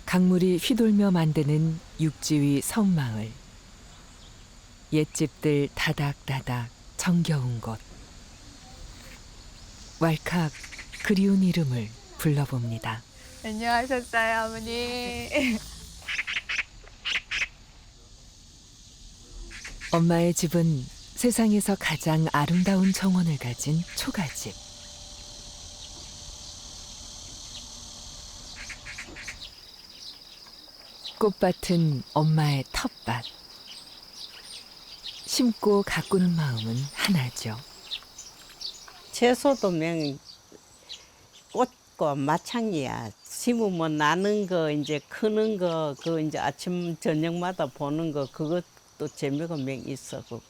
강물이 휘돌며 만드는 육지 위 섬마을. 옛집들 다닥다닥 정겨운 곳. 왈칵 그리운 이름을 불러봅니다. 안녕하셨어요, 어머니. 엄마의 집은 세상에서 가장 아름다운 정원을 가진 초가집. 꽃밭은 엄마의 텃밭. 심고 가꾸는 마음은 하나죠. 채소도 꽃과 마찬가지야. 심으면 나는 거, 이제 크는 거, 그 이제 아침 저녁마다 보는 거, 그것도 재미가 있어. 그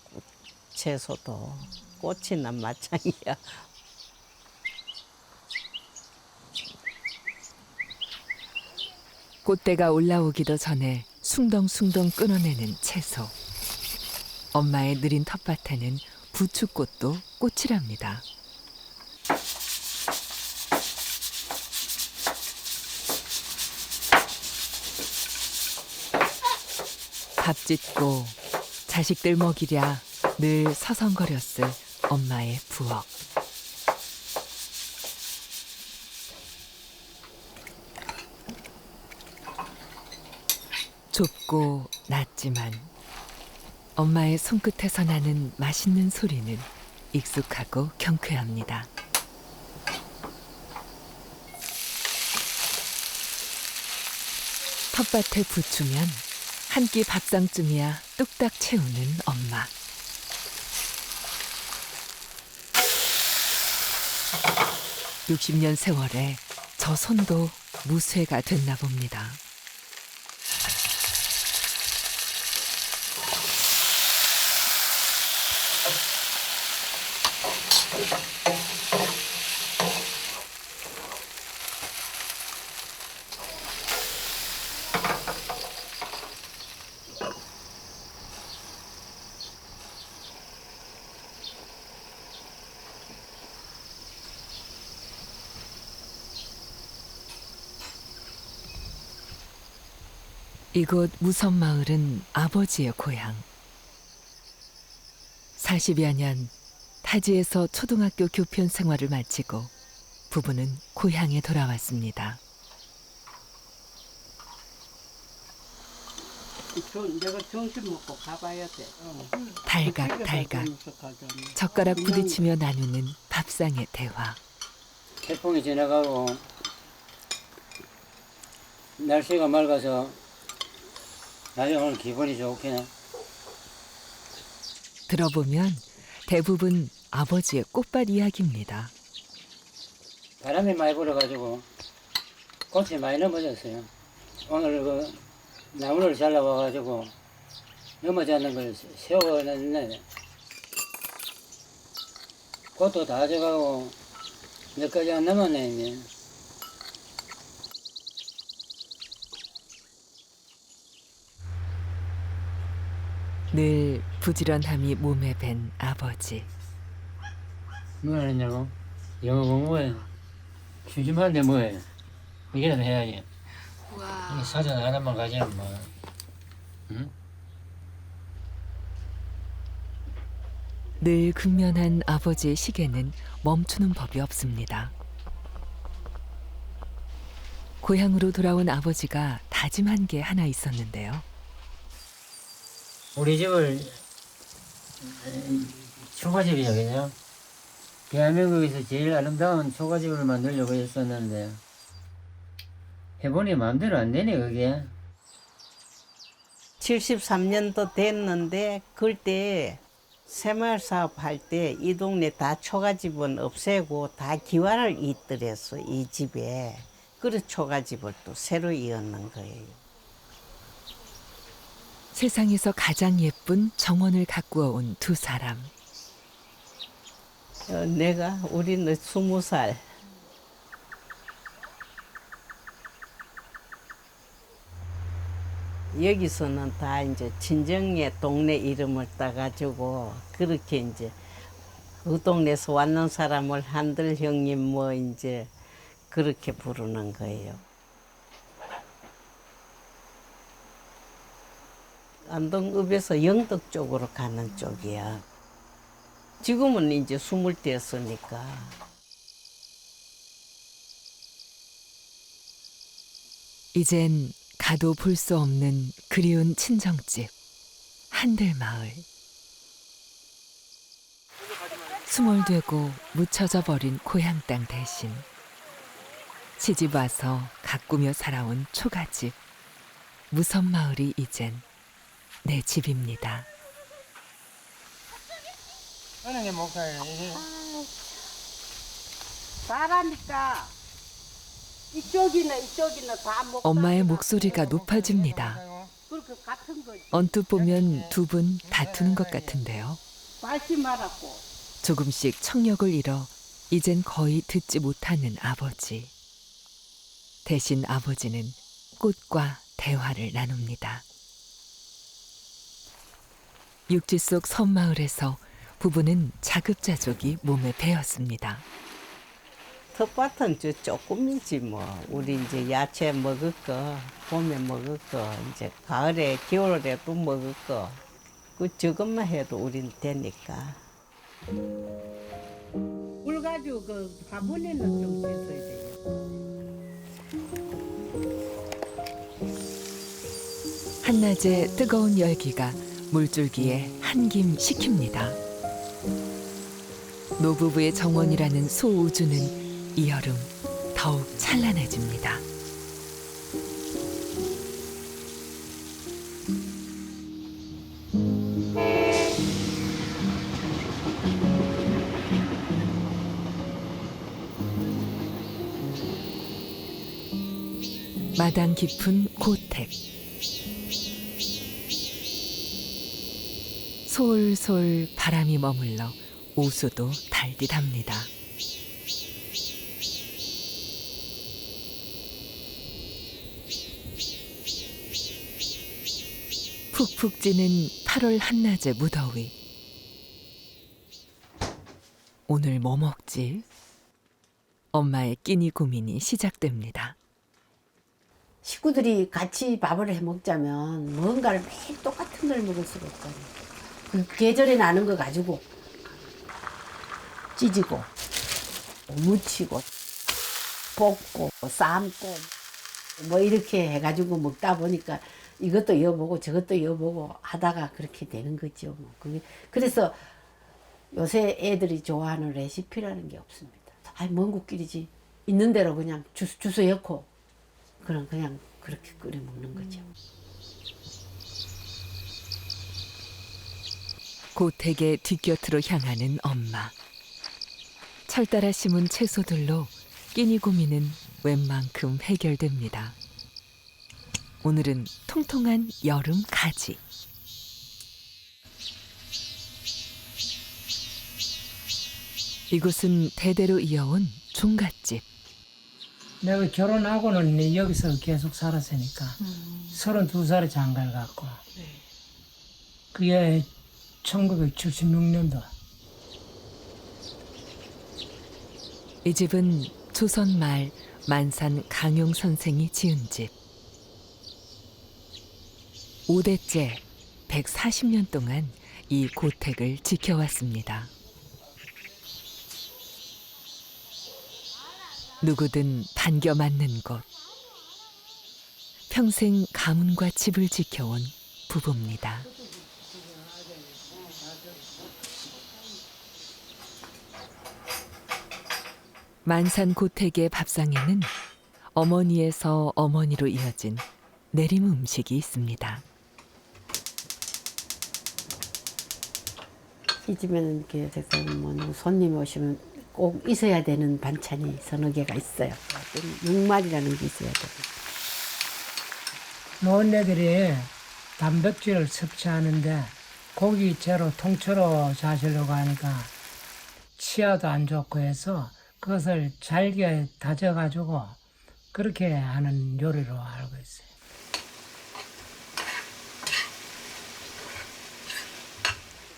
채소도 꽃이나 마찬가지야. 꽃대가 올라오기도 전에 숭덩숭덩 끊어내는 채소. 엄마의 느린 텃밭에는 부추꽃도 꽃이랍니다. 밥 짓고 자식들 먹이랴 늘 서성거렸을 엄마의 부엌. 좁고 낮지만 엄마의 손끝에서 나는 맛있는 소리는 익숙하고 경쾌합니다. 텃밭에 부추면 한 끼 밥상쯤이야 뚝딱 채우는 엄마. (60년) 세월에 저 손도 무쇠가 됐나 봅니다. 이곳 무섬마을은 아버지의 고향. 40여 년 타지에서 초등학교 교편 생활을 마치고 부부는 고향에 돌아왔습니다. 내가 점심 먹고 가봐야 돼. 달각달각 젓가락 부딪히며 나누는 밥상의 대화. 태풍이 지나가고 날씨가 맑아서 아주 오늘 기분이 좋긴. 들어보면 대부분 아버지의 꽃밭 이야기입니다. 바람이 많이 불어가지고 꽃이 많이 넘어졌어요. 오늘 그 나무를 잘라와가지고 넘어졌는 걸 세워놨네. 꽃도 다 져가고 몇 가지 안 남았네 이제. 늘 부지런함이 몸에 밴 아버지. 뭐 하느냐고? 영어 공부해. 심심한데 뭐해? 이게라도 해야지. 이 사전 하나만 가지면 뭐. 응? 늘 근면한 아버지의 시계는 멈추는 법이 없습니다. 고향으로 돌아온 아버지가 다짐한 게 하나 있었는데요. 우리 집을 초가집이죠, 그죠? 대한민국에서 제일 아름다운 초가집을 만들려고 했었는데 해보니 마음대로 안 되네, 그게. 73년도 됐는데 그때 새마을 사업 할 때 이 동네 다 초가집은 없애고 다 기와를 잇더랬어, 이 집에. 그래서 초가집을 또 새로 이었는 거예요. 세상에서 가장 예쁜 정원을 가꾸어 온 두 사람. 우리는 20살. 여기서는 다 이제 친정의 동네 이름을 따가지고 그렇게 이제 그 동네에서 왔는 사람을 한들 형님 뭐 이제 그렇게 부르는 거예요. 안동읍에서 영덕 쪽으로 가는 쪽이야. 지금은 이제 숨을 떼었으니까. 이젠 가도 볼 수 없는 그리운 친정집 한들마을. 수몰되고 묻혀져 버린 고향 땅 대신 시집 와서 가꾸며 살아온 초가집 무선마을이 이젠 내 집입니다. 하는 게 뭘까요? 잘하니까 이쪽이나 다 먹고. 엄마의 목소리가 높아집니다. 그렇게 같은 거지. 언뜻 보면 두 분 다투는 것 같은데요. 빨지 말았고. 조금씩 청력을 잃어 이젠 거의 듣지 못하는 아버지. 대신 아버지는 꽃과 대화를 나눕니다. 육지 속 섬마을에서 부부는 자급자족이 몸에 배었습니다. 텃밭은 저 조금이지 뭐. 우리 이제 야채 먹을 거, 봄에 먹을 거, 이제 가을에, 겨울에도 먹을 거. 그 저것만 해도 우린 되니까. 물 가지고 그 화분에는 좀 씻어야 돼요. 한낮의 뜨거운 열기가 물줄기에 한김 식힙니다. 노부부의 정원이라는 소우주는 이 여름 더욱 찬란해집니다. 마당 깊은 고택. 솔솔 바람이 머물러 오수도 달디답니다. 푹푹 찌는 8월 한낮의 무더위. 오늘 뭐 먹지? 엄마의 끼니 고민이 시작됩니다. 식구들이 같이 밥을 해 먹자면 뭔가를 매일 똑같은 걸 먹을 수가 없잖아요. 그 계절에 나는 거 가지고 찌지고 무치고 볶고 삶고 뭐 이렇게 해가지고 먹다 보니까 이것도 이어보고 저것도 이어보고 하다가 그렇게 되는 거죠. 뭐 그래서 요새 애들이 좋아하는 레시피라는 게 없습니다. 아이 먼 국길이지 있는 대로 그냥 주워 엮고 그냥 그렇게 끓여 먹는 거죠. 고택의 뒷곁으로 향하는 엄마. 철따라 심은 채소들로 끼니 고민은 웬만큼 해결됩니다. 오늘은 통통한 여름 가지. 이곳은 대대로 이어온 종갓집. 내가 결혼하고는 여기서 계속 살았으니까 32살에 장가를 갔고 그게 1976년도. 이 집은 조선 말 만산 강용 선생이 지은 집. 5대째 140년 동안 이 고택을 지켜왔습니다. 누구든 반겨 맞는 곳. 평생 가문과 집을 지켜온 부부입니다. 만산 고택의 밥상에는 어머니에서 어머니로 이어진 내림 음식이 있습니다. 이 집에는 이렇게 뭐 손님이 오시면 꼭 있어야 되는 반찬이 서너 개가 있어요. 육말이라는 게 있어야 돼요. 노인네들이 단백질을 섭취하는데 고기 채로 통째로 자시려고 하니까 치아도 안 좋고 해서 그것을 잘게 다져가지고 그렇게 하는 요리로 알고 있어요.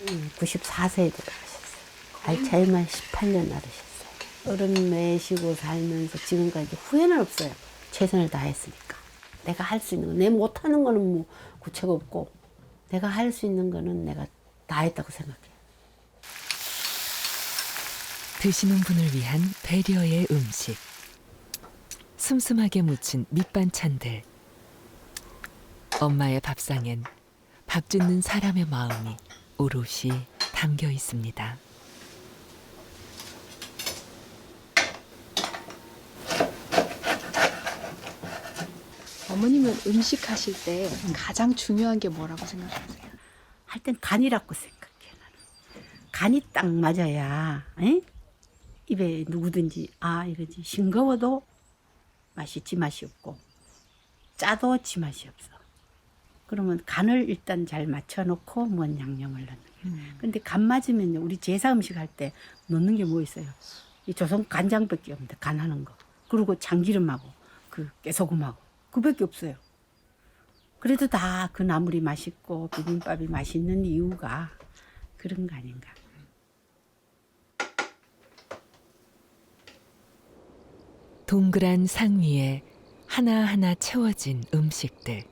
음, 94세에 돌아가셨어요. 알츠하이머 18년 앓으셨어요. 어른 매시고 살면서 지금까지 후회는 없어요. 최선을 다했으니까. 내가 할 수 있는 거, 내 못하는 거는 뭐 구체가 없고 내가 할 수 있는 거는 내가 다 했다고 생각해요. 드시는 분을 위한 배려의 음식. 슴슴하게 묻힌 밑반찬들. 엄마의 밥상엔 밥 짓는 사람의 마음이 오롯이 담겨 있습니다. 어머님은 음식 하실 때 가장 중요한 게 뭐라고 생각하세요? 할 땐 간이라고 생각해 나는. 간이 딱 맞아야 에? 입에 누구든지 아 이러지. 싱거워도 맛이 지 맛이 없고 짜도 지 맛이 없어. 그러면 간을 일단 잘 맞춰놓고 뭔 양념을 넣는 거예요. 근데 간 맞으면요, 우리 제사 음식 할 때 넣는 게 뭐 있어요? 이 조선 간장밖에 없는데 간하는 거. 그리고 참기름하고 그 깨소금하고 그밖에 없어요. 그래도 다 그 나물이 맛있고 비빔밥이 맛있는 이유가 그런 거 아닌가. 동그란 상 위에 하나하나 채워진 음식들.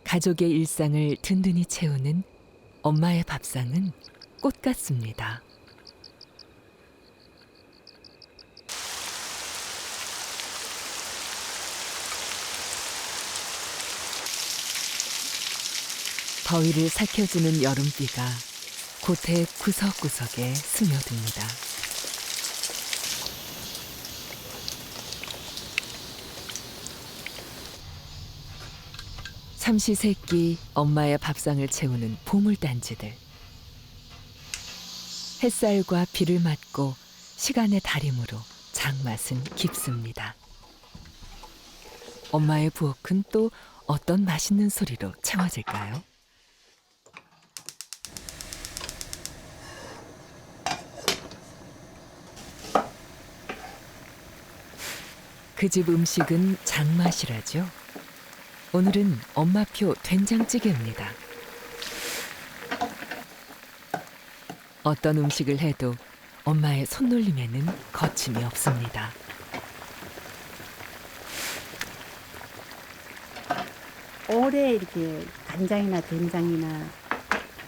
가족의 일상을 든든히 채우는 엄마의 밥상은 꽃 같습니다. 더위를 삭혀주는 여름비가 곶의 구석구석에 스며듭니다. 삼시세끼 엄마의 밥상을 채우는 보물단지들. 햇살과 비를 맞고 시간의 달임으로 장맛은 깊습니다. 엄마의 부엌은 또 어떤 맛있는 소리로 채워질까요? 그 집 음식은 장맛이라죠. 오늘은 엄마표 된장찌개입니다. 어떤 음식을 해도 엄마의 손놀림에는 거침이 없습니다. 오래 이렇게 간장이나 된장이나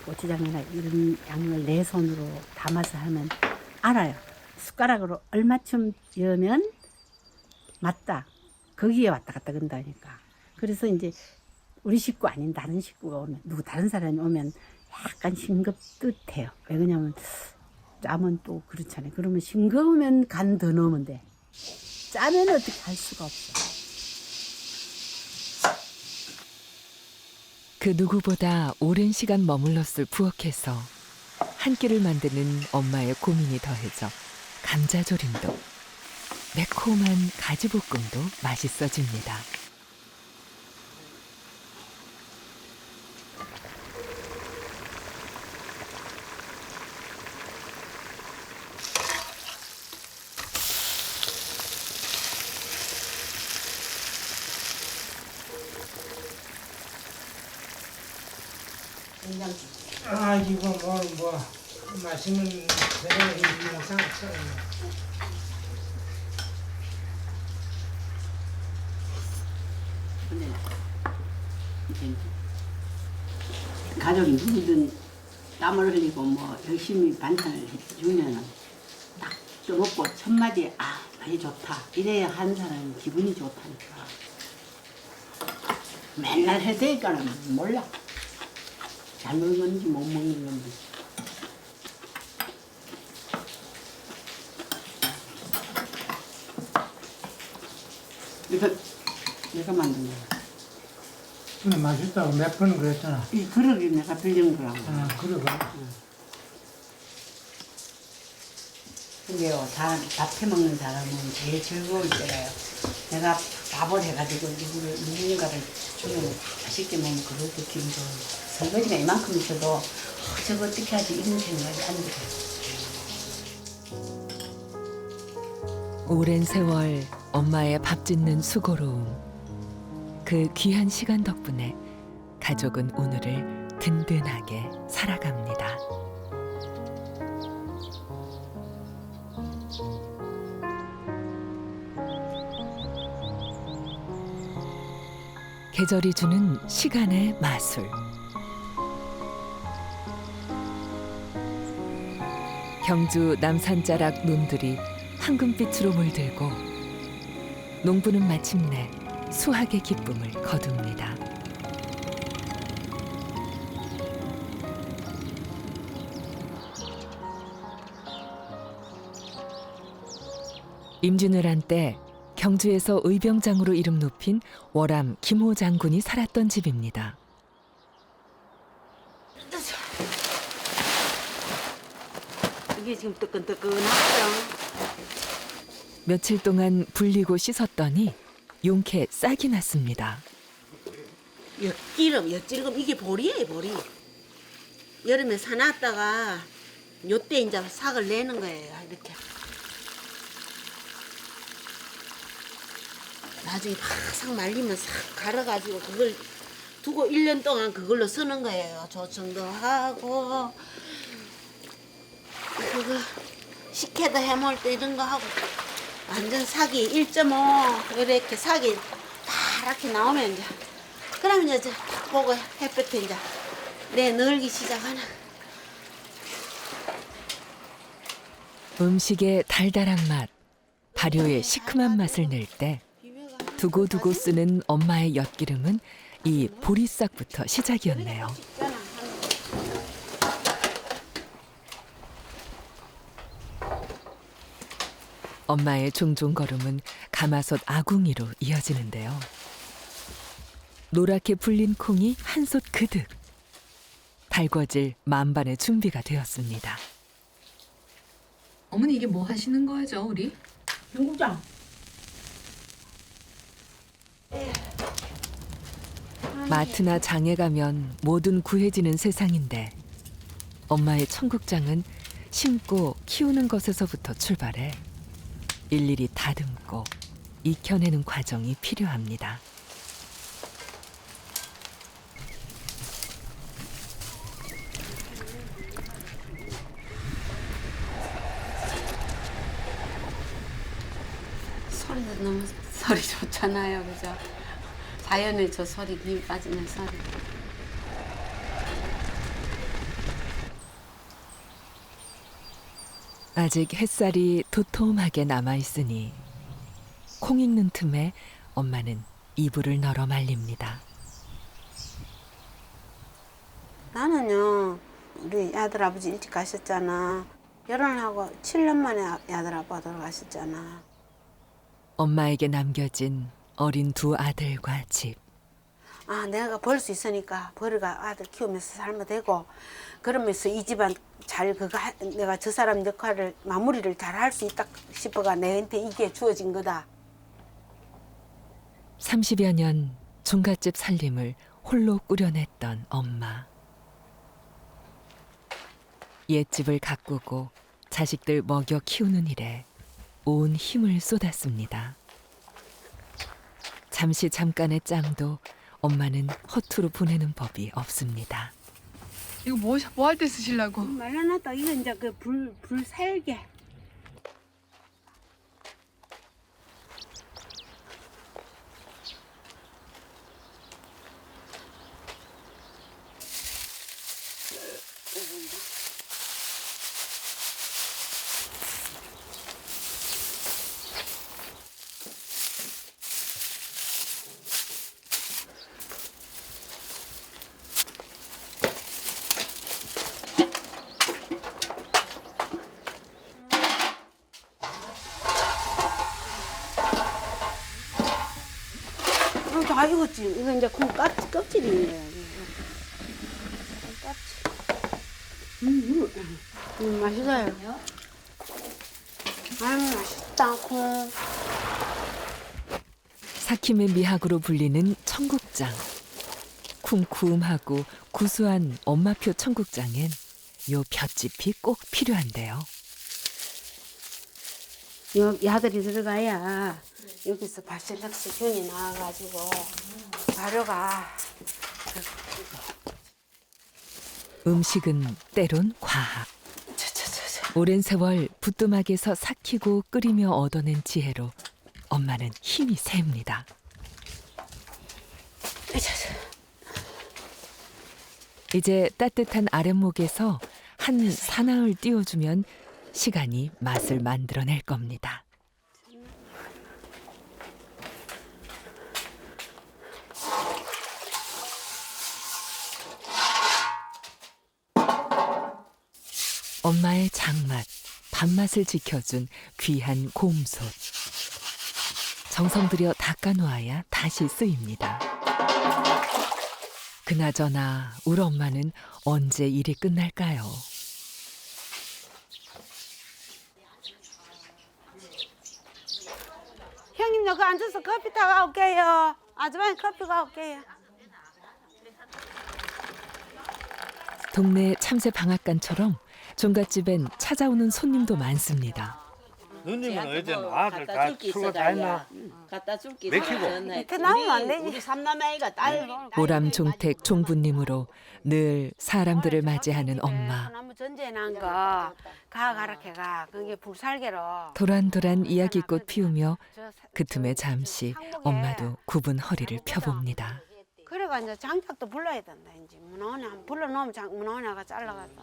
고추장이나 이런 양을 내 손으로 담아서 하면 알아요. 숟가락으로 얼마쯤 넣으면 맞다. 거기에 왔다 갔다 건다니까. 그래서 이제 우리 식구 아닌 다른 식구가 오면, 누구 다른 사람이 오면 약간 싱겁듯해요. 왜 그러냐면 짜면 또 그렇잖아요. 그러면 싱거우면 간 더 넣으면 돼. 짜면 어떻게 할 수가 없어. 그 누구보다 오랜 시간 머물렀을 부엌에서 한 끼를 만드는 엄마의 고민이 더해져 감자조림도 매콤한 가지볶음도 맛있어집니다. 아 이거 뭐 맛있는 재료 영상 써요. 근데 이제 가족이 누구든 땀을 흘리고 뭐 열심히 반찬을 해주면은 딱 떠먹고 첫 마디에 아 많이 좋다 이래야 한 사람은 기분이 좋다니까. 맨날 해대니까는 몰라. 잘 먹는 건지 못 먹는 건지. 이거 내가 만든 거야. 근데 맛있다고 몇 번 그랬잖아. 이 그릇이 내가 빌린 거라고. 아 그러고. 근데요, 밥 해먹는 사람은 제일 즐거울 때가요. 내가 밥을 해가지고 누군가를 주면 맛있게 먹으면 그것도 기분 좋아요. 설거지가 이만큼 있어도 저거 어떻게 하지 이런 생각이 안 들어요. 오랜 세월 엄마의 밥 짓는 수고로움. 그 귀한 시간 덕분에 가족은 오늘을 든든하게 살아갑니다. 계절이 주는 시간의 마술. 경주 남산자락 논들이 황금빛으로 물들고 농부는 마침내 수확의 기쁨을 거둡니다. 임진왜란 때 경주에서 의병장으로 이름 높인 월암 김호 장군이 살았던 집입니다. 이게 지금 뜨끈뜨끈하죠. 며칠 동안 불리고 씻었더니 용케 싹이 났습니다. 엿지름 이게 보리예요, 보리. 여름에 사놨다가 요때 이제 삭을 내는 거예요, 이렇게. 나중에 바싹 말리면 싹 갈아가지고 그걸 두고 1년 동안 그걸로 쓰는 거예요. 조청도 하고 그거 식혜도 해먹을 때 이런 거 하고 완전 삭이 1.5 이렇게 삭이 파랗게 나오면 이제 그러면 이제 딱 보고 햇볕에 이제 늘기 시작하나. 음식의 달달한 맛, 발효의 시큼한 맛을 낼 때 두고두고 쓰는 엄마의 엿기름은 이 보리싹부터 시작이었네요. 엄마의 종종 걸음은 가마솥 아궁이로 이어지는데요. 노랗게 불린 콩이 한솥 그득. 달궈질 만반의 준비가 되었습니다. 어머니 이게 뭐 하시는 거죠, 우리? 중국장. 마트나 장에 가면 뭐든 구해지는 세상인데 엄마의 청국장은 심고 키우는 것에서부터 출발해 일일이 다듬고 익혀내는 과정이 필요합니다. 소리도 너무 소리 좋잖아요, 그죠? 자연의 저 소리, 김 빠지는 소리. 아직 햇살이 도톰하게 남아있으니 콩 익는 틈에 엄마는 이불을 널어 말립니다. 나는요, 우리 아들 아버지 일찍 가셨잖아. 결혼하고 7년 만에 아들 아빠가 돌아가셨잖아. 엄마에게 남겨진 어린 두 아들과 집. 아, 내가 벌 수 있으니까 벌어가 아들 키우면서 살면 되고, 그러면서 이 집안 잘 내가 저 사람 역할을 마무리를 잘 할 수 있다 싶어가 내한테 이게 주어진 거다. 30여 년 종갓집 살림을 홀로 꾸려냈던 엄마. 옛집을 가꾸고 자식들 먹여 키우는 일에 온 힘을 쏟았습니다. 잠깐의 짬도 엄마는 허투루 보내는 법이 없습니다. 이거 뭐 할 때 쓰시려고? 말라놨다. 이거 이제 그 불 살게. 다 익었지. 이거 이제 콩 껍질인 거야. 껍질. 맛있어요. 맛있다, 콩. 삭힘의 미학으로 불리는 청국장. 쿰쿰하고 구수한 엄마표 청국장엔 요 볏짚이 꼭 필요한데요. 야들이 들어가야 여기서 바실락스 균이 나와가지고 발효가. 음식은 때론 과학. 오랜 세월 부뚜막에서 삭히고 끓이며 얻어낸 지혜로 엄마는 힘이 셉니다. 이제 따뜻한 아랫목에서 한 사나흘 띄워주면 시간이 맛을 만들어낼 겁니다. 엄마의 장맛, 밥맛을 지켜준 귀한 곰솥. 정성 들여 닦아놓아야 다시 쓰입니다. 그나저나 우리 엄마는 언제 일이 끝날까요? 형님 여기 앉아서 커피 타가 올게요. 아줌마님 커피 가올게요. 동네 참새 방앗간처럼 종갓집엔 찾아오는 손님도 많습니다. 누님은 어제 아들 다 출근 다 했나? 갖다 줄게. 맥히고. 이렇게 나오면 안 되지. 우리 삼남매가 딸. 모람종택 종부님으로 늘 사람들을 맞이하는 엄마. 나무 전제 난거 가라게 가. 그게 불살개로. 도란도란 이야기꽃 피우며 그 틈에 잠시 엄마도 굽은 허리를 펴봅니다. 그래가 이제 장작도 불러야 된다. 이제 문어원에 한 불러놓으면 문어원에가 잘라갔다.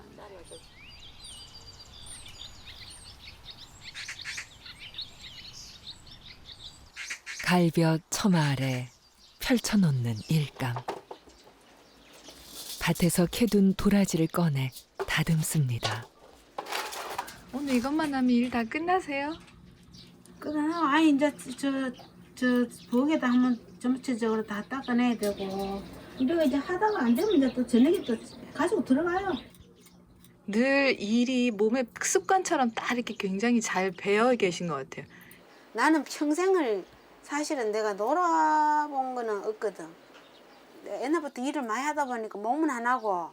갈볕 처마 아래 펼쳐놓는 일감. 밭에서 캐둔 도라지를 꺼내 다듬습니다. 오늘 이것만 하면 일 다 끝나세요? 그러나 아니 이제 저 부엌에다 한번 전체적으로 다 닦아내야 되고. 그리고 이제 하다가 안 되면 이제 또 저녁에 또 가지고 들어가요. 늘 일이 몸에 습관처럼 딱 이렇게 굉장히 잘 배어 계신 것 같아요. 나는 평생을 사실은 내가 놀아본 거는 없거든. 옛날부터 일을 많이 하다 보니까 몸은 안 하고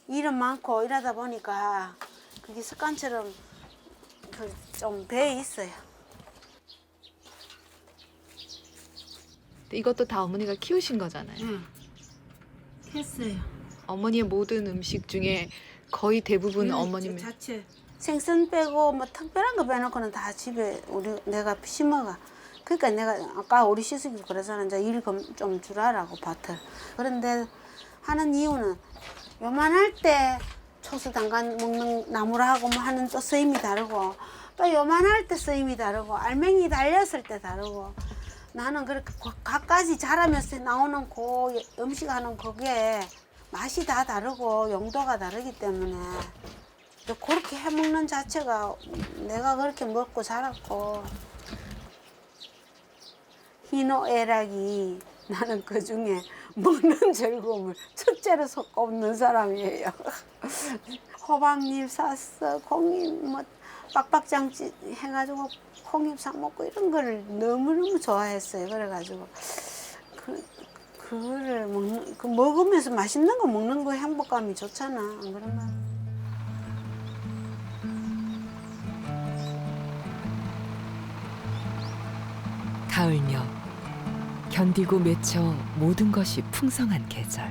일은 많고 이러다 보니까 그게 습관처럼 좀 배어 있어요. 이것도 다 어머니가 키우신 거잖아요. 응. 했어요. 어머니의 모든 음식 중에 거의 대부분 어머님의 자체. 생선 빼고 뭐 특별한 거 빼놓고는 다 집에 내가 심어가. 그러니까 내가 아까 우리 시숙이도 그러잖아. 이제 일 좀 줄하라고 밭을. 그런데 하는 이유는 요만할 때 초수 담가 먹는 나무라고 뭐 하는 또 쓰임이 다르고 또 요만할 때 쓰임이 다르고 알맹이 달렸을 때 다르고 나는 그렇게 갖가지 자라면서 나오는 그 음식하는 그게 맛이 다 다르고 용도가 다르기 때문에 또 그렇게 해먹는 자체가 내가 그렇게 먹고 자랐고 희노애락이 나는 그중에 먹는 즐거움을 첫째로 꼽는 사람이에요. 호박잎 샀어, 콩잎 뭐 빡빡장찌 해가지고 콩잎 사 먹고 이런 걸 너무너무 좋아했어요. 그래가지고 그거를 먹으면서 맛있는 거 먹는 거 행복감이 좋잖아. 안 그런가? 가을녘 견디고 맺혀 모든 것이 풍성한 계절.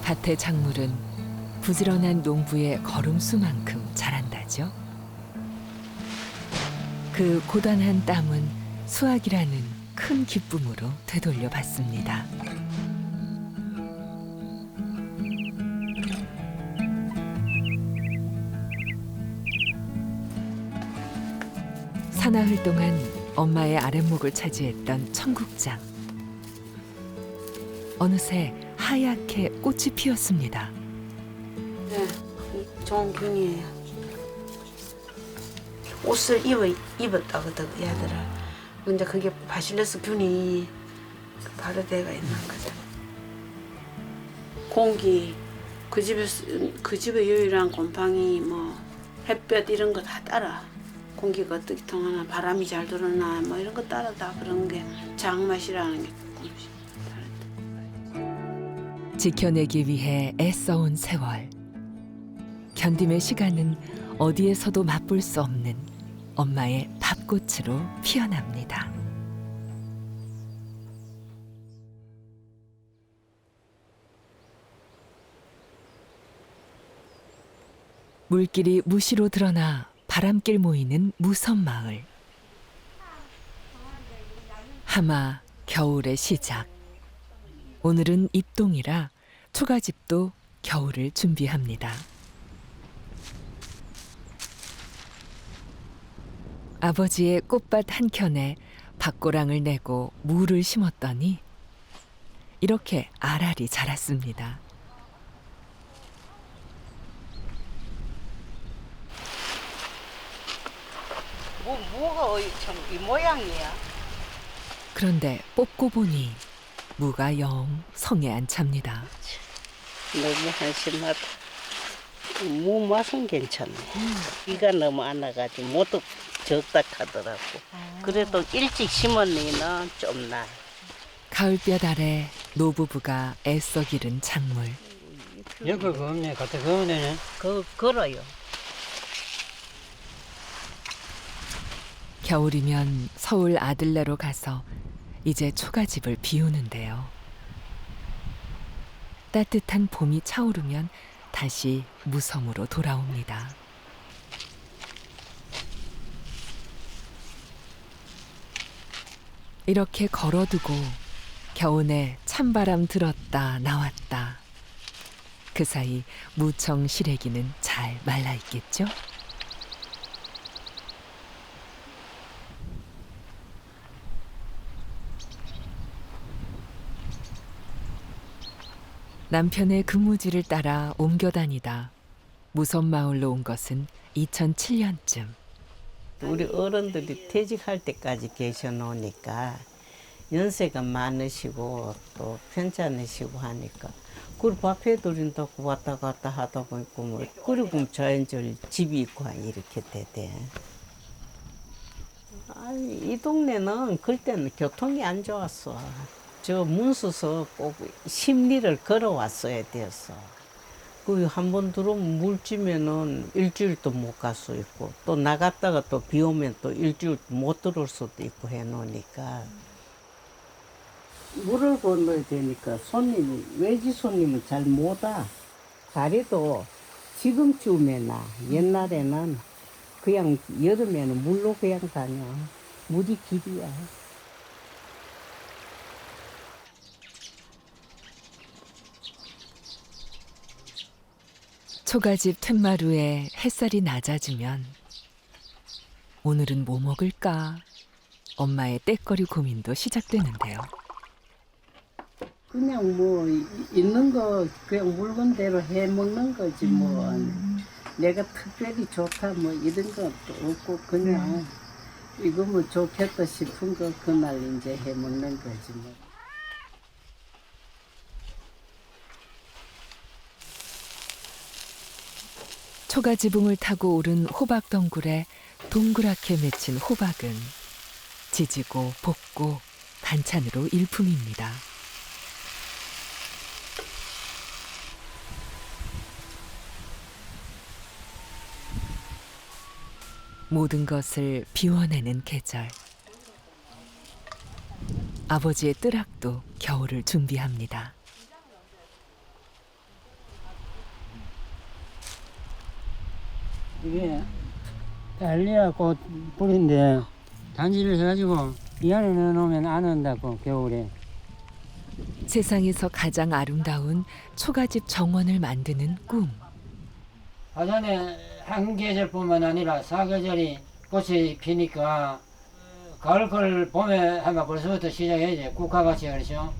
밭의 작물은 부지런한 농부의 걸음수만큼 자란다죠. 그 고단한 땀은 수확이라는 큰 기쁨으로 되돌려 받습니다. 사나흘 동안 엄마의 아랫목을 차지했던 청국장. 어느새 하얗게 꽃이 피었습니다. 네, 좋은 균이에요. 옷을 입었다거든, 얘들을. 근데 그게 바실러스 균이 바로 대가 있는 거잖아. 공기, 그 집의 유일한 곰팡이, 뭐 햇볕 이런 거 다 따라. 공기가 어떻게 통하나, 바람이 잘 들어나, 뭐 이런 거 따라 다 그런 게 장맛이라는 게 조금씩 다르다. 지켜내기 위해 애써온 세월. 견딤의 시간은 어디에서도 맛볼 수 없는 엄마의 밥꽃으로 피어납니다. 물길이 무시로 드러나 바람길 모이는 무섬마을. 하마 겨울의 시작. 오늘은 입동이라 초가집도 겨울을 준비합니다. 아버지의 꽃밭 한켠에 밭고랑을 내고 무를 심었더니 이렇게 알알이 자랐습니다. 무가 참 이 모양이야. 그런데 뽑고 보니 무가 영 성에 안 찹니다. 너무 한심하다. 무 맛은 괜찮네. 비가 너무 안 와가지고 모두 적다 하더라고. 그래도 일찍 심었니는 좀 나. 가을볕 아래 노부부가 애써 기른 작물. 여기 그 없네. 갖다 그으네. 걸어요. 겨울이면 서울 아들네로 가서 이제 초가집을 비우는데요. 따뜻한 봄이 차오르면 다시 무섬으로 돌아옵니다. 이렇게 걸어두고 겨우내 찬바람 들었다 나왔다. 그 사이 무청 시래기는 잘 말라있겠죠? 남편의 근무지를 따라 옮겨 다니다 무섬 마을로 온 것은 2007년쯤. 우리 어른들이 퇴직할 때까지 계셔 놓으니까 연세가 많으시고 또 편찮으시고 하니까 그리고 밥 해드린다고 왔다 갔다 하다 보니까 뭐 그리고 자연적으로 집이 있고 이렇게 되대. 아니 이 동네는 그때는 교통이 안 좋았어. 저 문수서 꼭 심리를 걸어왔어야 되었어. 그 한 번 들어오면 물지면은 일주일도 못 갈 수 있고 또 나갔다가 또 비 오면 또 일주일 못 들어올 수도 있고 해놓으니까 물을 건너야 되니까 외지 손님은 잘 못 와. 다리도 지금쯤에 나 옛날에는 그냥 여름에는 물로 그냥 다녀. 물이 길이야. 초가집 툇마루에 햇살이 낮아지면 오늘은 뭐 먹을까? 엄마의 떼거리 고민도 시작되는데요. 그냥 뭐 있는 거 그냥 물건대로 해 먹는 거지 뭐. 내가 특별히 좋다 뭐 이런 것도 없고 그냥 이거 뭐 좋겠다 싶은 거 그날 이제 해 먹는 거지 뭐. 초가지붕을 타고 오른 호박 덩굴에 동그랗게 맺힌 호박은 지지고 볶고 반찬으로 일품입니다. 모든 것을 비워내는 계절. 아버지의 뜨락도 겨울을 준비합니다. 이게 달리아 꽃 뿌리인데 단지를 해가지고 이 안에 넣어놓으면 안 온다고 겨울에. 세상에서 가장 아름다운 초가집 정원을 만드는 꿈. 화전에 한 계절뿐만 아니라 사계절이 꽃이 피니까 가을 걸 봄에 하면 벌써부터 시작해야지. 국화같이 그렇죠.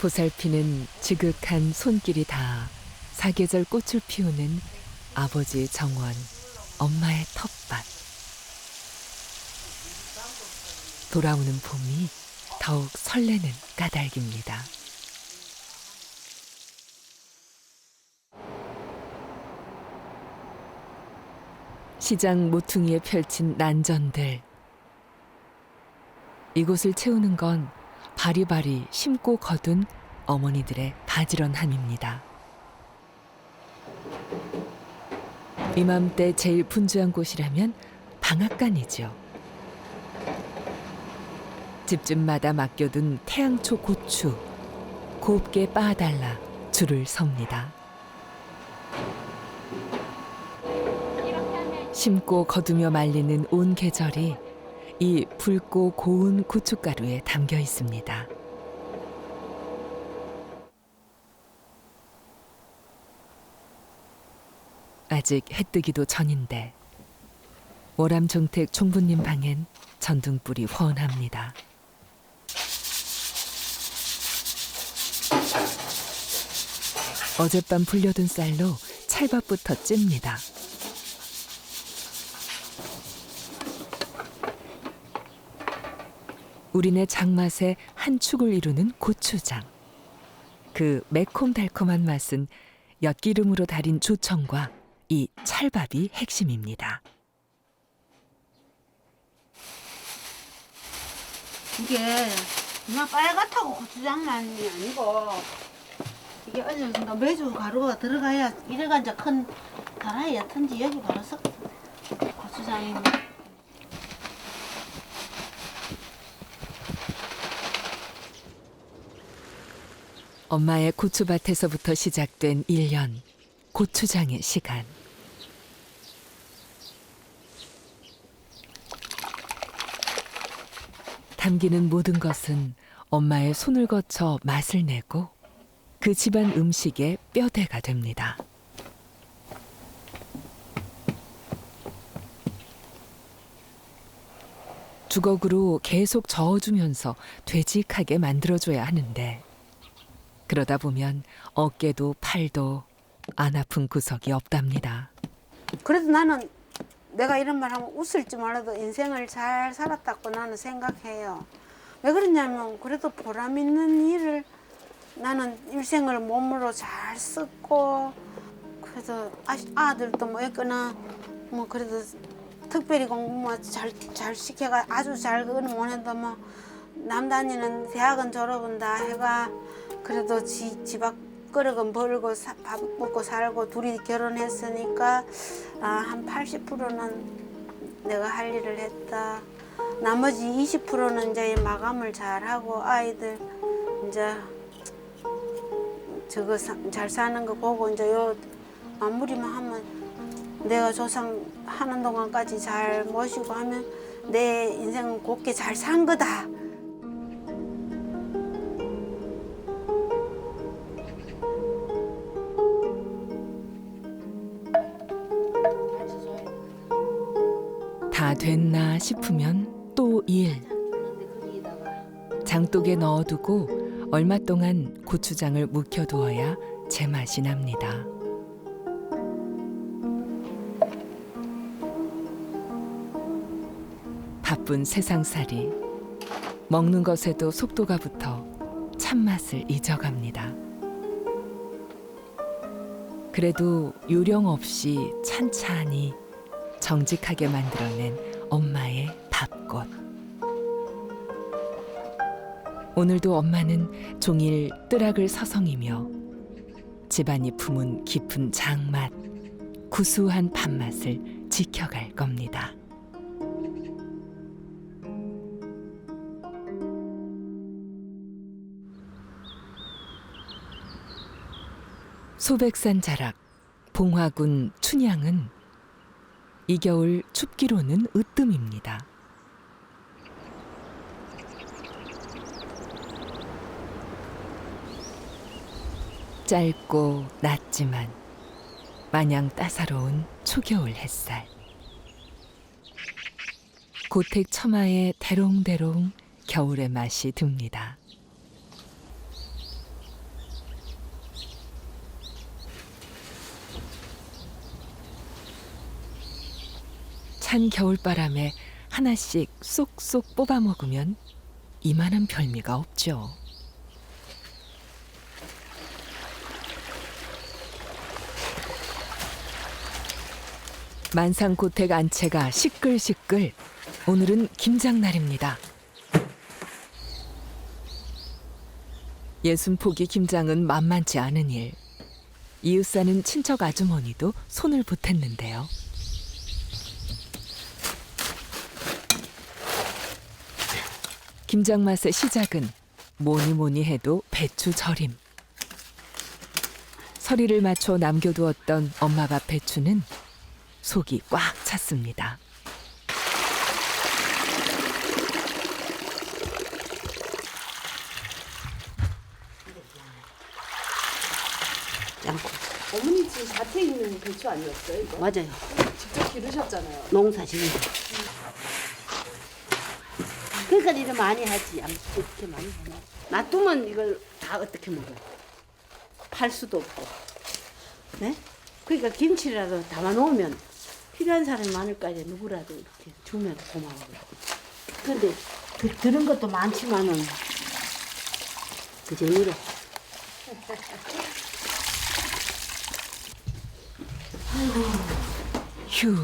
보살피는 지극한 손길이 닿아 사계절 꽃을 피우는 아버지의 정원, 엄마의 텃밭. 돌아오는 봄이 더욱 설레는 까닭입니다. 시장 모퉁이에 펼친 난전들. 이곳을 채우는 건 바리바리 심고 거둔 어머니들의 바지런함입니다. 이맘때 제일 분주한 곳이라면 방앗간이죠. 집집마다 맡겨둔 태양초 고추, 곱게 빻아달라 줄을 섭니다. 심고 거두며 말리는 온 계절이 이 붉고 고운 고춧가루에 담겨 있습니다. 아직 해뜨기도 전인데 월암종택 총부님 방엔 전등불이 훤합니다. 어젯밤 불려둔 쌀로 찰밥부터 찝니다. 우리네 장맛의 한 축을 이루는 고추장. 그 매콤달콤한 맛은 엿기름으로 달인 조청과 이 찰밥이 핵심입니다. 이게 그냥 빨갛다고 고추장만이 아니고 이게 어느 정도 매주 가루가 들어가야 이래가 이제 큰 다라이 얕은지 여기 바로 섞어 고추장이. 엄마의 고추밭에서부터 시작된 1년 고추장의 시간. 담기는 모든 것은 엄마의 손을 거쳐 맛을 내고 그 집안 음식의 뼈대가 됩니다. 주걱으로 계속 저어주면서 되직하게 만들어줘야 하는데 그러다 보면 어깨도 팔도 안 아픈 구석이 없답니다. 그래도 나는 내가 이런 말 하면 웃을지 몰라도 인생을 잘 살았다고 나는 생각해요. 왜 그러냐면 그래도 보람 있는 일을 나는 일생을 몸으로 잘 쓰고 그래도 아들도 뭐 있거나 뭐 그래도 특별히 공부 뭐 잘 시켜가 아주 잘 그거는 못해도 뭐 남 다니는 대학은 졸업은 다 해가 그래도 집 앞그릇은 벌고 밥 먹고 살고 둘이 결혼했으니까 한 80%는 내가 할 일을 했다. 나머지 20%는 이제 마감을 잘하고 아이들 이제 저거 잘 사는 거 보고 이제 요 마무리만 하면 내가 조상 하는 동안까지 잘 모시고 하면 내 인생은 곱게 잘 산 거다. 다 됐나 싶으면 또 일. 장독에 넣어두고 얼마 동안 고추장을 묵혀두어야 제맛이 납니다. 바쁜 세상살이 먹는 것에도 속도가 붙어 참맛을 잊어갑니다. 그래도 요령 없이 찬찬히 정직하게 만들어낸 엄마의 밥꽃. 오늘도 엄마는 종일 뜨락을 서성이며 집안이 품은 깊은 장맛, 구수한 밥맛을 지켜갈 겁니다. 소백산 자락, 봉화군 춘향은 이 겨울 춥기로는 으뜸입니다. 짧고 낮지만 마냥 따사로운 초겨울 햇살. 고택 처마에 대롱대롱 겨울의 맛이 듭니다. 찬 겨울바람에 하나씩 쏙쏙 뽑아 먹으면 이만한 별미가 없죠. 만상고택 안채가 시끌시끌. 오늘은 김장날입니다. 60포기 김장은 만만치 않은 일. 이웃 사는 친척 아주머니도 손을 보탰는데요. 김장 맛의 시작은 뭐니 해도 배추 절임. 서리를 맞춰 남겨두었던 엄마밥 배추는 속이 꽉 찼습니다. 양고. 어머니 지금 밭에 있는 배추 아니었어요, 이거? 맞아요. 직접 기르셨잖아요. 농사 짓는 거. 그러니까 이래 많이 하지. 이렇게 많이 하냐. 놔두면 이걸 다 어떻게 먹어요? 팔 수도 없고. 네? 그러니까 김치라도 담아 놓으면 필요한 사람이 많을까 이제 누구라도 이렇게 주면 고마워요. 근데 들은 것도 많지만은 그 정도로. 휴,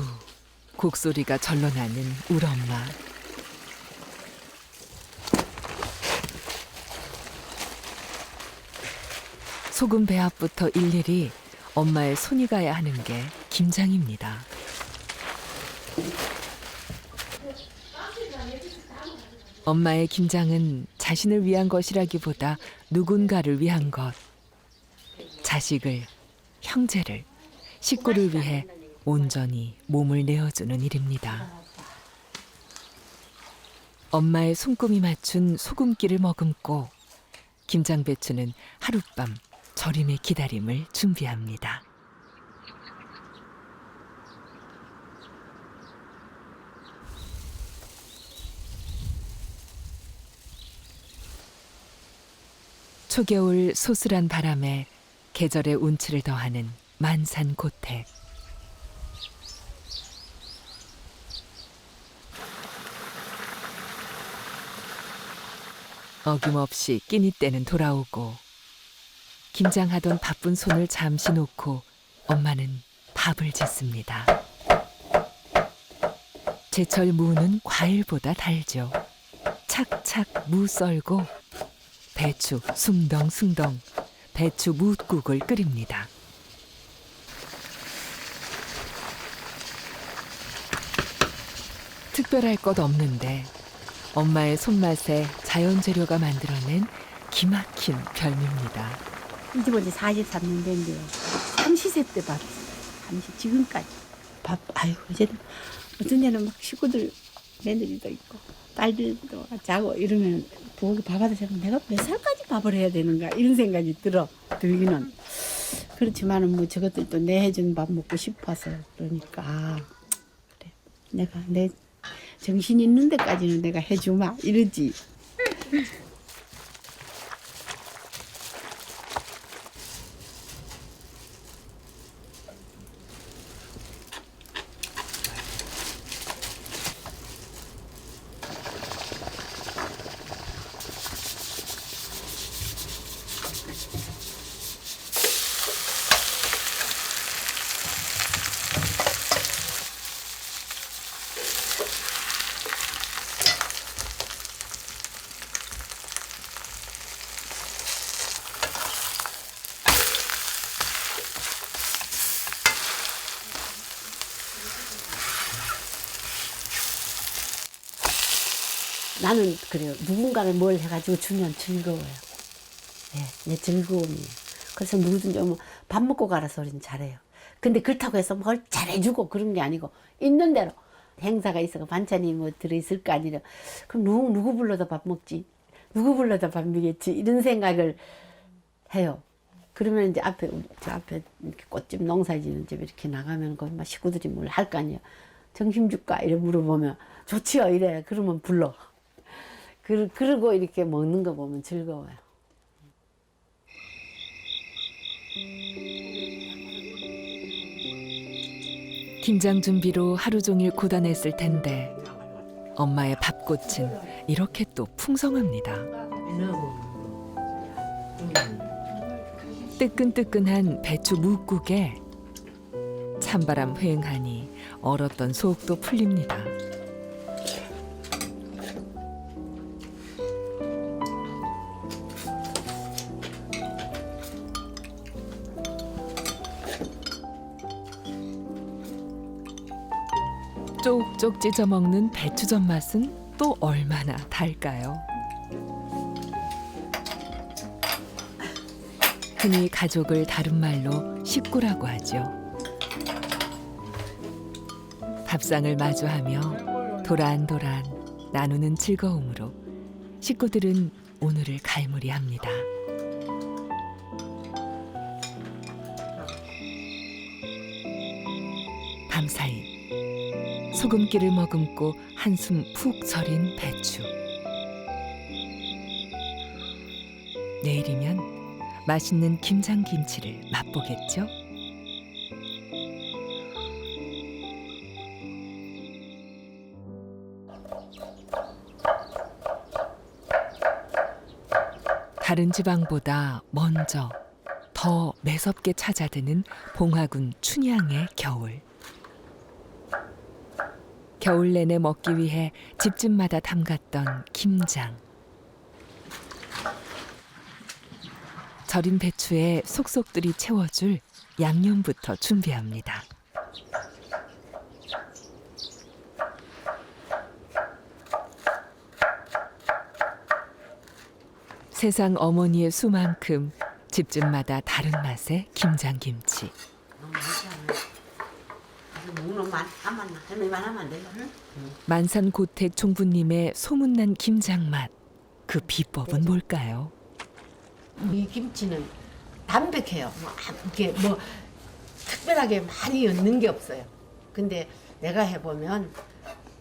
곡소리가 절로 나는 우리 엄마. 소금 배합부터 일일이 엄마의 손이 가야 하는 게 김장입니다. 엄마의 김장은 자신을 위한 것이라기보다 누군가를 위한 것. 자식을, 형제를, 식구를 위해 온전히 몸을 내어주는 일입니다. 엄마의 손금이 맞춘 소금기를 머금고 김장배추는 하룻밤 절임의 기다림을 준비합니다. 초겨울 소슬한 바람에 계절의 운치를 더하는 만산고택. 어김없이 끼니 때는 돌아오고 김장하던 바쁜 손을 잠시 놓고 엄마는 밥을 짓습니다. 제철 무는 과일보다 달죠. 착착 무 썰고 배추 숭덩숭덩 배추 무국을 끓입니다. 특별할 것 없는데 엄마의 손맛에 자연 재료가 만들어낸 기막힌 별미입니다. 이 집은 이제 43년 된데요. 30세 때 밥, 지금까지 밥. 아유 이제는 어떤 데는 막 식구들 며느리도 있고 딸들도 자고 이러면 부엌에 밥 하다 생각 내가 몇 살까지 밥을 해야 되는가 이런 생각이 들기는. 그렇지만은 뭐 저것들도 내 해준 밥 먹고 싶어서 그러니까 그래 내가 내 정신 있는 데까지는 내가 해주마 이러지. 나는 그래요. 누군가를 뭘 해가지고 주면 즐거워요. 네, 내 즐거움이에요. 그래서 누구든지 오면 밥 먹고 가라 소리는 잘해요. 근데 그렇다고 해서 뭘 잘해주고 그런 게 아니고 있는 대로 행사가 있어서 반찬이 뭐 들어있을 거 아니라 그럼 누구 불러다 밥 먹지? 누구 불러다 밥 먹겠지? 이런 생각을 해요. 그러면 이제 저 앞에 이렇게 꽃집 농사 짓는 집 이렇게 나가면 거기 막 식구들이 뭘 할 거 아니에요. 점심 줄까? 이래 물어보면 좋지요. 이래. 그러면 불러. 그러고 이렇게 먹는 거 보면 즐거워요. 김장 준비로 하루 종일 고단했을 텐데 엄마의 밥꽃은 이렇게 또 풍성합니다. 뜨끈뜨끈한 배추 묵국에 찬바람 휑하니 얼었던 속도 풀립니다. 쪽쪽 찢어 먹는 배추전 맛은 또 얼마나 달까요? 흔히 가족을 다른 말로 식구라고 하죠. 밥상을 마주하며 도란도란 나누는 즐거움으로 식구들은 오늘을 갈무리합니다. 밤사이 소금기를 머금고 한숨 푹 절인 배추. 내일이면 맛있는 김장김치를 맛보겠죠? 다른 지방보다 먼저 더 매섭게 찾아드는 봉화군 춘향의 겨울. 겨울 내내 먹기 위해 집집마다 담갔던 김장. 절인 배추에 속속들이 채워줄 양념부터 준비합니다. 세상 어머니의 수만큼 집집마다 다른 맛의 김장김치. 만산고택 종부님의 소문난 김장맛. 그 비법은 뭘까요? 이 김치는 담백해요. 이게 뭐 특별하게 많이 넣는 게 없어요. 근데 내가 해보면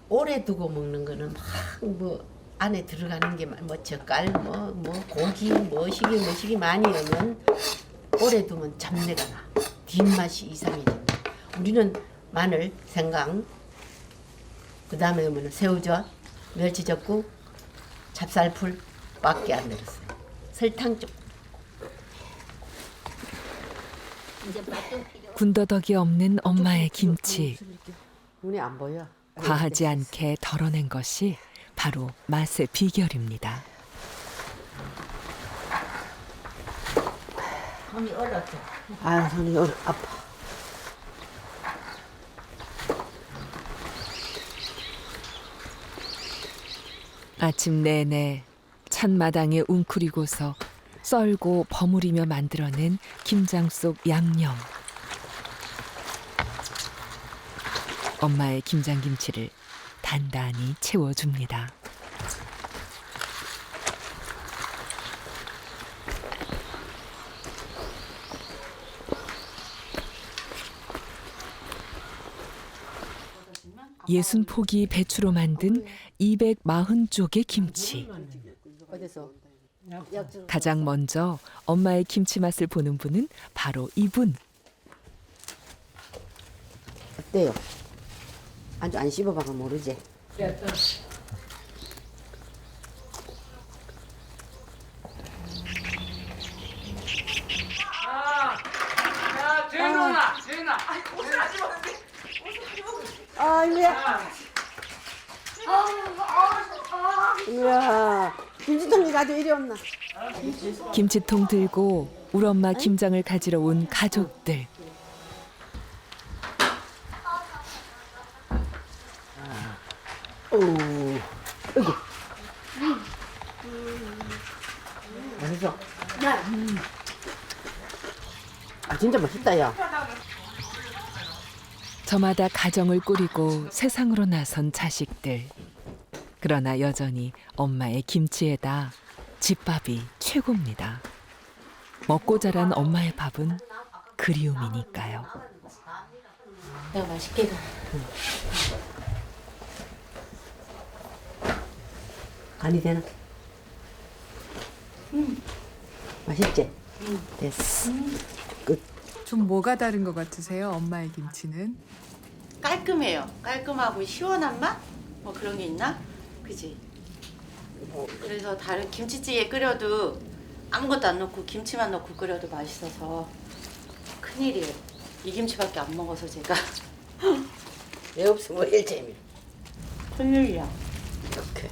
오래 두고 먹는 거는 막 뭐 안에 들어가는 게 뭐 젓갈 뭐 고기 뭐시기 많이 넣으면 오래 두면 잡내가 나. 뒷맛이 이상해진다. 우리는 마늘, 생강, 그 다음에 뭐는 새우젓, 멸치젓국, 찹쌀풀 밖에 안 넣었어요. 설탕 좀. 군더더기 없는 엄마의 김치. 눈에 안 보여. 과하지 않게 덜어낸 것이 바로 맛의 비결입니다. 손이 얼었어. 아, 손이 아파. 아침 내내 찬마당에 웅크리고서 썰고 버무리며 만들어낸 김장 속 양념. 엄마의 김장김치를 단단히 채워줍니다. 예순 포기 배추로 만든 240쪽의 김치. 가장 먼저 엄마의 김치 맛을 보는 분은 바로 이분. 어때요? 아주 안 씹어봐가 모르지? 야, 재윤아, 재윤아. 아, 이거야. 이야, 김치통이 가지고 이리 없나? 김치통 들고 우리 엄마 김장을 가지러 온 가족들. 어이구. 맛있어. 아, 진짜 맛있다, 야. 저마다 가정을 꾸리고 세상으로 나선 자식들. 그러나 여전히 엄마의 김치에다 집밥이 최고입니다. 먹고 자란 엄마의 밥은 그리움이니까요. 내가 맛있게 가. 간이 되나? 맛있지? 됐어. 끝. 좀 뭐가 다른 것 같으세요? 엄마의 김치는? 깔끔해요. 깔끔하고 시원한 맛? 뭐 그런 게 있나? 그지? 그래서 다른 김치찌개 끓여도 아무것도 안 넣고 김치만 넣고 끓여도 맛있어서 큰일이에요. 이 김치밖에 안 먹어서 제가. 내 없으면 일 재미. 큰일이야. 이렇게.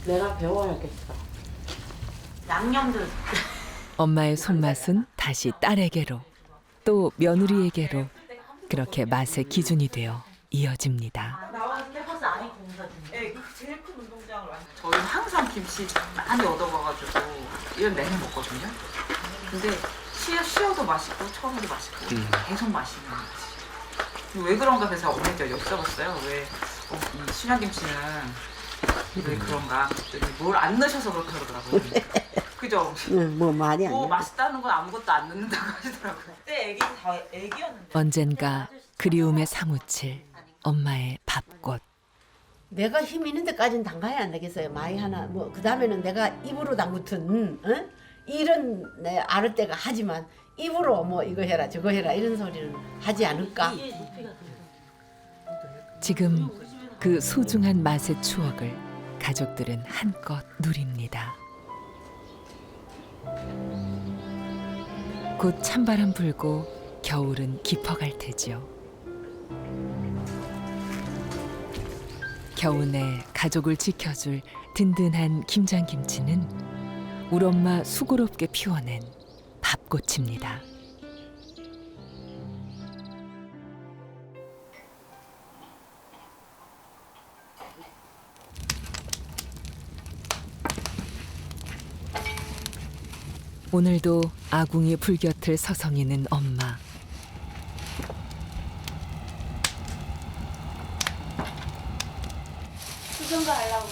내가 배워야겠어. 양념도. 엄마의 손맛은 다시 딸에게로, 또 며느리에게로 그렇게 맛의 기준이 되어 이어집니다. 저희는 항상 김치 많이 얻어가가지고 이건 내내 먹거든요. 근데 쉬어도 맛있고 처음에도 맛있고 계속 맛있는 거지. 왜 그런가 그래서 어머니한테 여쭤봤어요. 왜 이 순양김치는 왜 그런가? 뭘 안 넣으셔서 그렇다 그러더라고요. 그죠? 뭐 많이 안 뭐 넣어. 맛있다는 건 아무것도 안 넣는다고 하시더라고요. 그때 애기 다 애기였는데. 언젠가 그리움에 사무칠 엄마의 밥꽃. 내가 힘 있는 데까지는 담가야 안 되겠어요. 많이 하나 뭐 그다음에는 내가 입으로 담그튼 이런 내 알을 때가 하지만 입으로 뭐 이거 해라 저거 해라 이런 소리는 하지 않을까? 지금 그 소중한 맛의 추억을 가족들은 한껏 누립니다. 곧 찬바람 불고 겨울은 깊어갈 테죠. 겨우내 가족을 지켜줄 든든한 김장김치는 우리 엄마 수고롭게 피워낸 밥꽃입니다. 오늘도 아궁이 불곁을 서성이는 엄마. 수정가 하려고.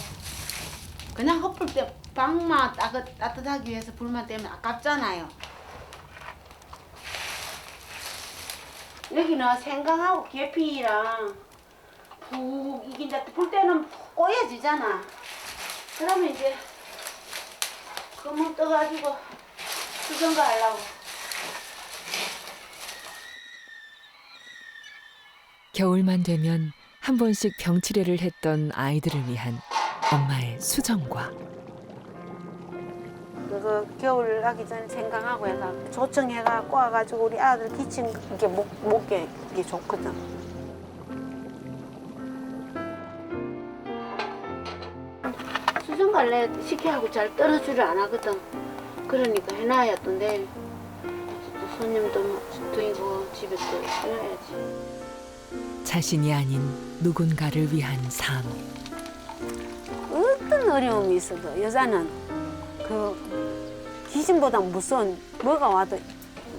그냥 헛불 때 빵만 따뜻하기 위해서 불만 때문에 아깝잖아요. 여기는 생강하고 계피랑 푹 이게 이제 불 때는 푹 꼬여지잖아. 그러면 이제 그물 떠가지고 수정가 하려고. 겨울만 되면 한 번씩 병치레를 했던 아이들을 위한 엄마의 수정과 그거 겨울 하기 전에 생강하고 해가 조청해가 꼬아가지고 우리 아들 기침 이게 목에 이게 좋거든. 수정갈래 식혜하고 잘 떨어지를 안 하거든. 그러니까 해놔야 또 내일 또 손님도 드이고 집에 또 해놔야지. 자신이 아닌 누군가를 위한 삶. 어떤 어려움이 있어도 여자는 그 귀신보다 무서운 뭐가 와도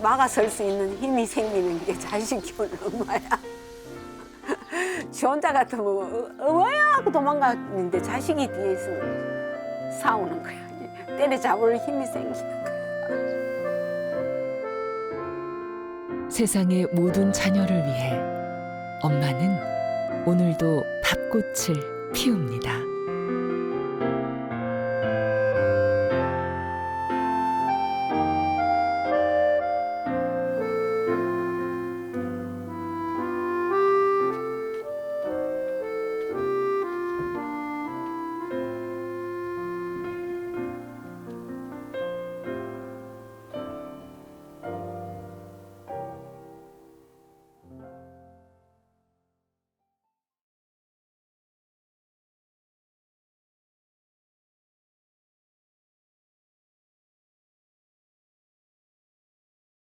막아설 수 있는 힘이 생기는 게 자식 키우는 엄마야. 지 혼자 같으면 어머야 하고 도망가는데 자식이 뒤에 있으면 싸우는 거야. 때려잡을 힘이 생기는 거야. 세상의 모든 자녀를 위해 엄마는 오늘도 밥꽃을 피웁니다.